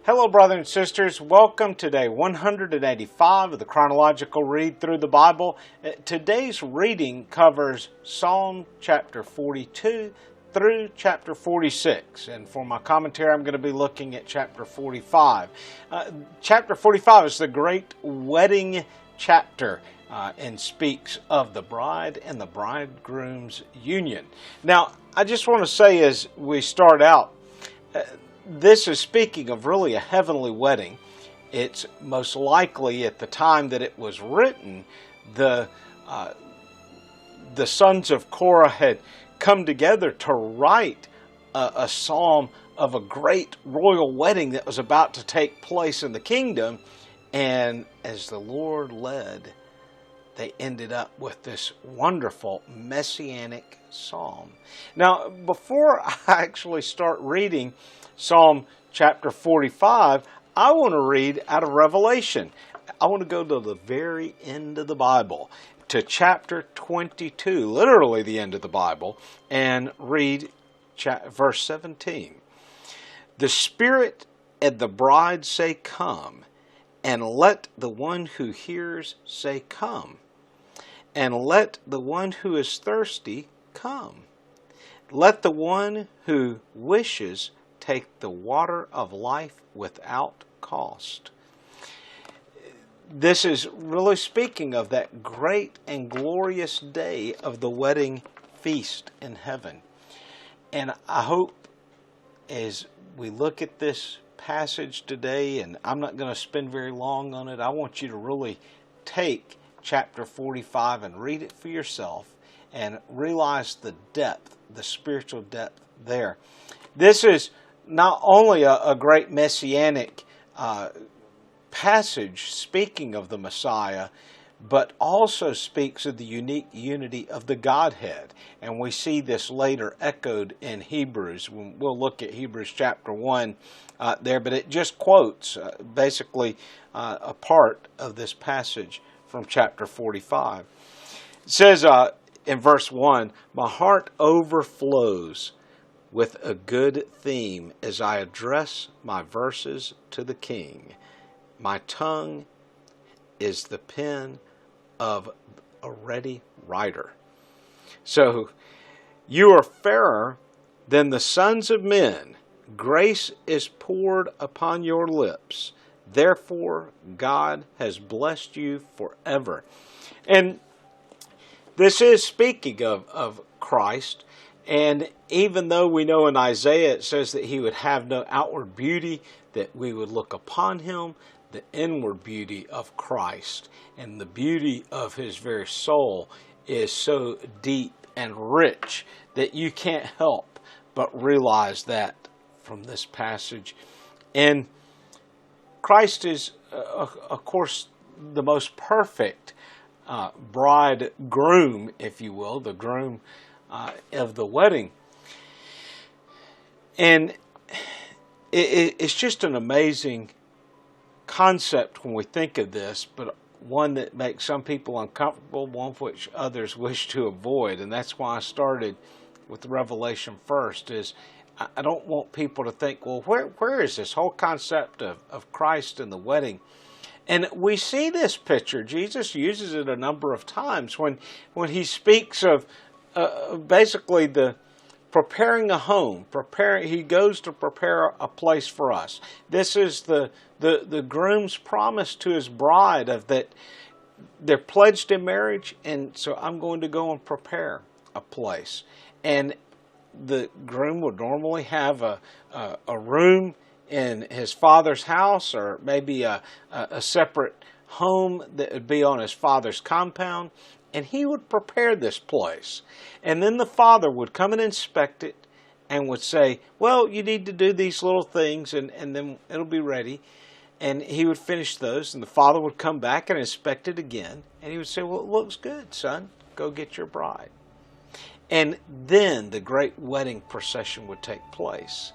Hello, brothers and sisters. Welcome to day 185 of the Chronological Read Through the Bible. Today's reading covers Psalm chapter 42 through chapter 46. And for my commentary, I'm going to be looking at chapter 45. Chapter 45 is the great wedding chapter and speaks of the bride and the bridegroom's union. Now, I just want to say as we start out, this is speaking of really a heavenly wedding. It's most likely at the time that it was written, the sons of Korah had come together to write a psalm of a great royal wedding that was about to take place in the kingdom. And as the Lord led, they ended up with this wonderful messianic psalm. Now, before I actually start reading Psalm chapter 45, I want to read out of Revelation. I want to go to the very end of the Bible, to chapter 22, literally the end of the Bible, and read verse 17. The Spirit and the bride say, "Come," and let the one who hears say, "Come," and let the one who is thirsty come. Let the one who wishes take the water of life without cost. This is really speaking of that great and glorious day of the wedding feast in heaven. And I hope as we look at this passage today, and I'm not going to spend very long on it, I want you to really take chapter 45 and read it for yourself and realize the depth, the spiritual depth there. This is not only a great messianic passage speaking of the Messiah, but also speaks of the unique unity of the Godhead. And we see this later echoed in Hebrews. We'll look at Hebrews chapter 1 there, but it just quotes basically a part of this passage from chapter 45. It says in verse 1, "My heart overflows with a good theme as I address my verses to the King. My tongue is the pen of a ready writer." So, you are fairer than the sons of men. Grace is poured upon your lips. Therefore, God has blessed you forever. And this is speaking of Christ. And even though we know in Isaiah it says that he would have no outward beauty, that we would look upon him, the inward beauty of Christ and the beauty of his very soul is so deep and rich that you can't help but realize that from this passage. And Christ is, of course, the most perfect bridegroom, if you will, the groom of the wedding. And it's just an amazing concept when we think of this, but one that makes some people uncomfortable, one which others wish to avoid. And that's why I started with Revelation first, is I don't want people to think, well, where is this whole concept of Christ and the wedding? And we see this picture. Jesus uses it a number of times when he speaks of basically the preparing a home. He goes to prepare a place for us. This is the groom's promise to his bride of that they're pledged in marriage, and so I'm going to go and prepare a place. And the groom would normally have a room in his father's house, or maybe a separate home that would be on his father's compound. And he would prepare this place. And then the father would come and inspect it and would say, well, you need to do these little things and then it'll be ready. And he would finish those, and the father would come back and inspect it again. And he would say, well, it looks good, son. Go get your bride. And then the great wedding procession would take place.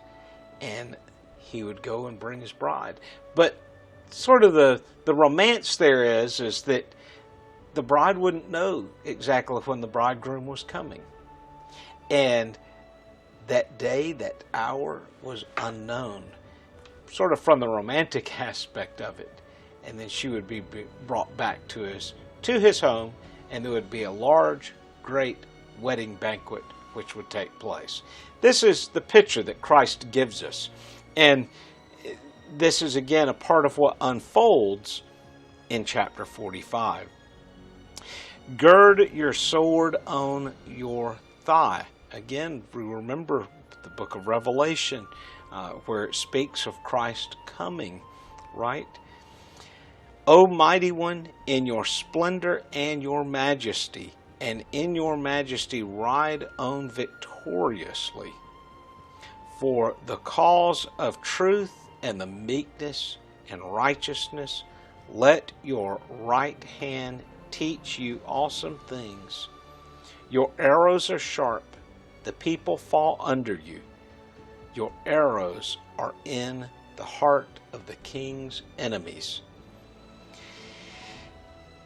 And he would go and bring his bride. But sort of the romance there is that the bride wouldn't know exactly when the bridegroom was coming. And that day, that hour was unknown. sort of from the romantic aspect of it. And then she would be brought back to his home, and there would be a large, great wedding banquet which would take place. This is the picture that Christ gives us. And this is again a part of what unfolds in chapter 45. Gird your sword on your thigh. Again, we remember the book of Revelation where it speaks of Christ coming, right? O mighty one, in your splendor and your majesty, and in your majesty ride on victoriously. For the cause of truth and the meekness and righteousness, let your right hand teach you awesome things. Your arrows are sharp, the people fall under you. Your arrows are in the heart of the king's enemies.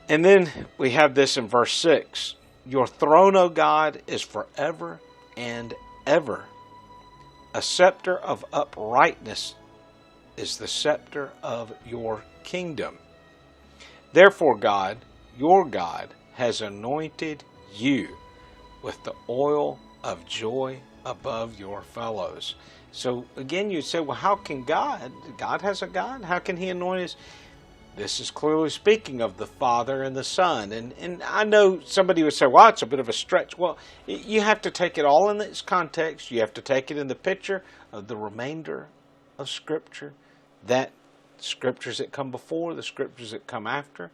And then we have this in verse 6. Your throne, O God, is forever and ever. A scepter of uprightness is the scepter of your kingdom. Therefore, God, your God, has anointed you with the oil of joy above your fellows. So again, you'd say, well, how can God has a God? How can he anoint us? This is clearly speaking of the Father and the Son. And I know somebody would say, well, it's a bit of a stretch. Well, you have to take it all in its context. You have to take it in the picture of the remainder of Scripture, that Scriptures that come before, the Scriptures that come after.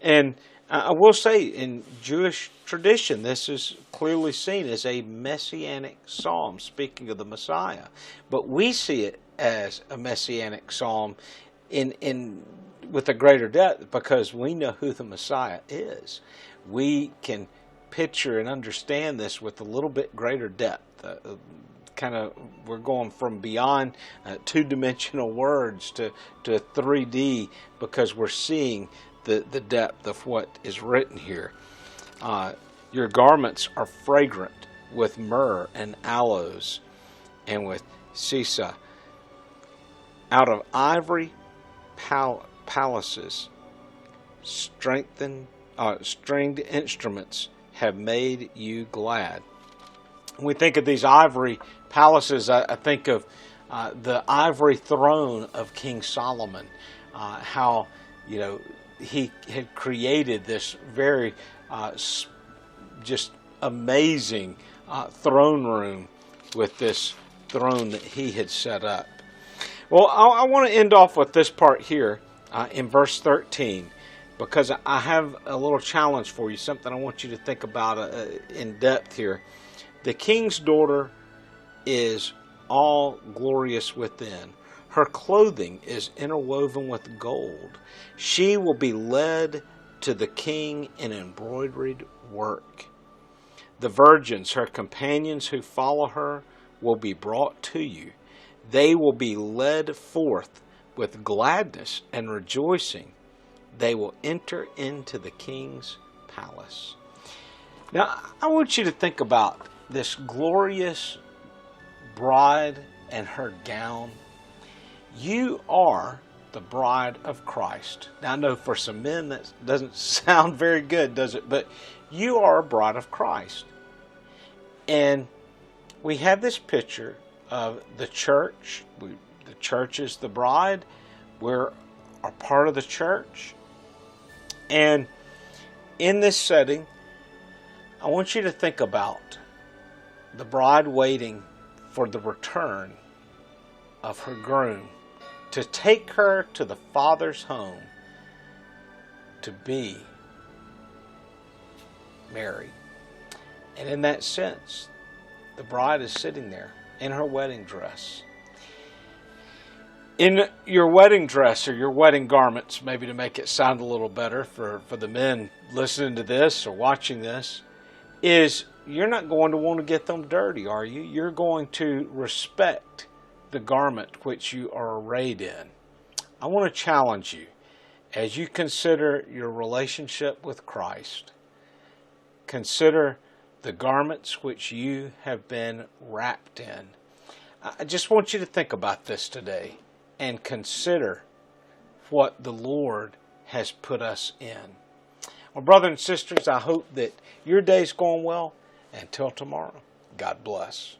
And I will say, in Jewish tradition, this is clearly seen as a messianic psalm, speaking of the Messiah. But we see it as a messianic psalm with a greater depth because we know who the Messiah is. We can picture and understand this with a little bit greater depth. We're going from beyond two-dimensional words to 3D because we're seeing the depth of what is written here. Your garments are fragrant with myrrh and aloes and with sisa. Out of ivory palaces, stringed instruments have made you glad. When we think of these ivory palaces, I think of the ivory throne of King Solomon, how he had created this very just amazing throne room with this throne that he had set up. Well, I want to end off with this part here in verse 13 because I have a little challenge for you, something I want you to think about in depth here. The king's daughter is all glorious within. Her clothing is interwoven with gold. She will be led to the king in embroidered work. The virgins, her companions who follow her, will be brought to you. They will be led forth with gladness and rejoicing. They will enter into the king's palace. Now, I want you to think about this glorious bride and her gown. You are the bride of Christ. Now, I know for some men that doesn't sound very good, does it? But you are a bride of Christ. And we have this picture of the church. The church is the bride. We're a part of the church. And in this setting, I want you to think about the bride waiting for the return of her groom to take her to the Father's home to be married. And in that sense, the bride is sitting there in her wedding dress. In your wedding dress or your wedding garments, maybe to make it sound a little better for the men listening to this or watching this, is you're not going to want to get them dirty, are you? You're going to respect the garment which you are arrayed in. I want to challenge you as you consider your relationship with Christ. Consider the garments which you have been wrapped in. I just want you to think about this today. and consider what the Lord has put us in. Well, brothers and sisters, I hope that your day's going well. Until tomorrow, God bless.